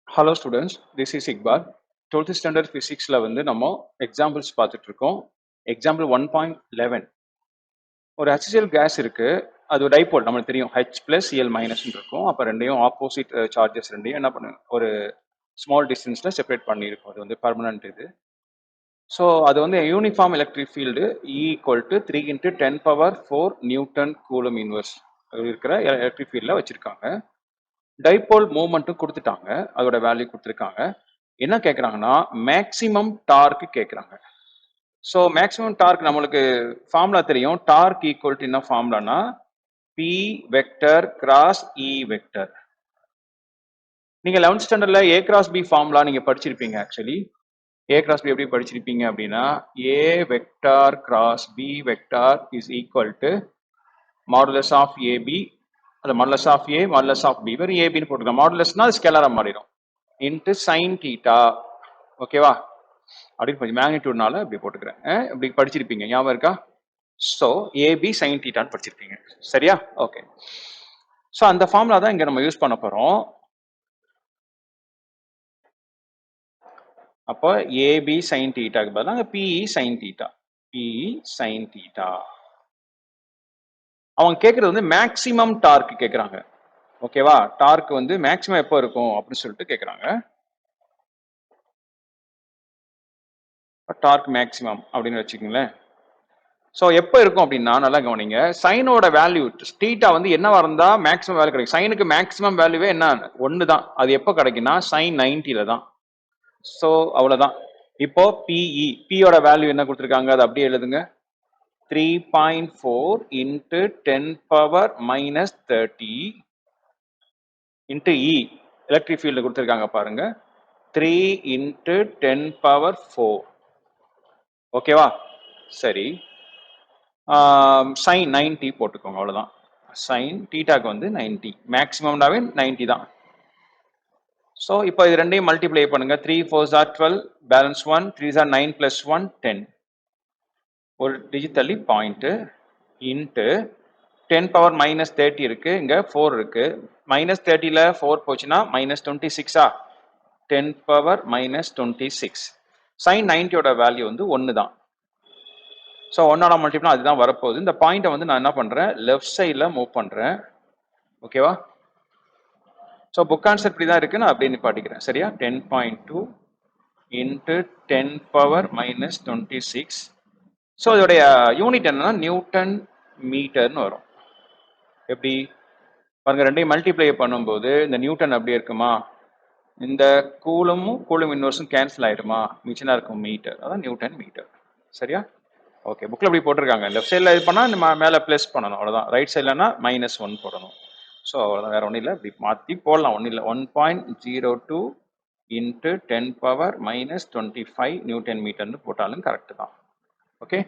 Hello students, this is Iqbal. 12th standard physicsல வந்து நம்ம examples பார்த்துட்டு இருக்கோம். எக்ஸாம்பிள் 1.11 ஒரு HCl கேஸ் இருக்கு. அது டைபோல் நமக்கு தெரியும் H பிளஸ் Cl மைனஸ் இருக்கும். அப்போ ரெண்டையும் ஆப்போசிட் சார்ஜஸ் ரெண்டையும் என்ன பண்ணு ஒரு ஸ்மால் டிஸ்டன்ஸ்ல செப்பரேட் பண்ணியிருக்கும். அது வந்து பர்மனன்ட் இது. ஸோ அது வந்து uniform electric field E equal to 3 × 10⁴ newton coulomb inverse இருக்கிற எலக்ட்ரிக் ஃபீல்டில் வச்சிருக்காங்க. டைபோல் மூவ்மெண்ட்டும் கொடுத்துட்டாங்க, அதோட வேல்யூ கொடுத்துருக்காங்க. என்ன கேட்குறாங்கன்னா மேக்சிமம் டார்க் கேட்குறாங்க. ஸோ மேக்சிமம் டார்க் நம்மளுக்கு ஃபார்முலா தெரியும். டார்க் ஈக்குவல் டு என்ன ஃபார்முலானா P vector cross E vector. நீங்க 11th ஸ்டாண்டர்ட்ல ஏ கிராஸ் பி ஃபார்முலா நீங்க படிச்சிருப்பீங்க. ஆக்சுவலி ஏ கிராஸ் பி எப்படி படிச்சிருப்பீங்க அப்படின்னா A vector cross B vector is equal to modulus of AB, அது modulus of A modulus of B, வெறும் ஏபின்னு போட்டுக்கலாம். மாடுலஸ்னா ஸ்கேலரா மாறிடும் இன்ட்டு சைன் தீட்டா. ஓகேவா? அப்படின்னு கொஞ்சம் மேக்னிடியூட்னால இப்படி போட்டுக்கிறேன். இப்படி படிச்சிருப்பீங்க, ஞாபகம் இருக்கா? ஸோ ஏபி சைன் தீட்டான்னு படிச்சிருப்பீங்க. சரியா? ஓகே. ஸோ அந்த ஃபார்முலா தான் இங்க நம்ம யூஸ் பண்ண போறோம். அப்போ ஏபி சைன் தீட்டாக்கு பதிலாக BE sine theta, BE sine theta. அவங்க கேட்கறது வந்து மேக்சிமம் டார்க் கேட்குறாங்க. ஓகேவா? டார்க் வந்து மேக்சிமம் எப்போ இருக்கும் அப்படின்னு சொல்லிட்டு கேட்குறாங்க. டார்க் மேக்சிமம் அப்படின்னு வச்சுக்கோங்களேன். ஸோ எப்போ இருக்கும் அப்படின்னா நல்லா கவனிங்க. சைனோட வேல்யூ தீட்டா வந்து என்னவா இருந்தா மேக்ஸிமம் வேல்யூ கிடைக்கும். சைனுக்கு மேக்ஸிமம் வேல்யூவே என்ன ஒன்று தான். அது எப்போ கிடைக்குன்னா சைன் 90ல தான். ஸோ அவ்வளோதான். இப்போ பிஇ பியோட வேல்யூ என்ன கொடுத்துருக்காங்க, அது அப்படியே எழுதுங்க. 3.4 × 10⁻³ இன்ட்டு இ எலக்ட்ரிக் ஃபீல்டு கொடுத்துருக்காங்க பாருங்க, 3 × 10⁴. ஓகேவா? சரி, சைன் 90 போட்டுக்கோங்க, அவ்வளோதான். சைன் தீட்டாக்கு வந்து 90, மேக்ஸிமம்னாவே 90 தான். ஸோ இப்போ இது ரெண்டையும் மல்டிப்ளை பண்ணுங்க. 3 4s are 12, balance 1, 3s are 9 + 1 10. ஒரு டிஜிட் தள்ளி பாயிண்ட் இன்ட்டு 10⁻³ இருக்கு, இங்க 4 இருக்கு. -30ல 4 போச்சுன்னா -26ஆ, 10⁻26. சைன் 90யோட வேல்யூ வந்து 1 தான். ஸோ 1ஆல் மல்டிப்ளை அதுதான் வரப்போகுது. இந்த பாயிண்ட்டை வந்து நான் என்ன பண்ணுறேன், லெஃப்ட் சைடில் மூவ் பண்ணுறேன். ஓகேவா? ஸோ புக் ஆன்சர் இப்படி தான் இருக்குது, நான் அப்படியே நிப்பாட்டிக்கிறேன். சரியா? 10.2 × 10⁻26. ஸோ இதோடைய யூனிட் என்னன்னா நியூட்டன் மீட்டர்னு வரும். எப்படி பாருங்க, ரெண்டையும் மல்டிப்ளை பண்ணும்போது இந்த நியூட்டன் அப்படியே இருக்குமா, இந்த கூலும் இன்வர்ஸும் கேன்சல் ஆயிடுமா, மிச்சனா இருக்கும் மீட்டர், அதான் நியூட்டன் மீட்டர். சரியா? ஓகே, புக்கில் எப்படி போட்டிருக்காங்க. லெஃப்ட் சைடில் இது பண்ணால் நம்ம மேலே ப்ளஸ் பண்ணணும், அவ்வளோதான். ரைட் சைட்லனா -1 போடணும். ஸோ அவ்வளோதான், வேறு ஒன்றும் இல்லை. இப்படி மாற்றி போடலாம், ஒன்றும் இல்லை. 1.02 × 10⁻25 நியூட்டன் மீட்டர்னு போட்டாலும் கரெக்டு தான். ஓகே.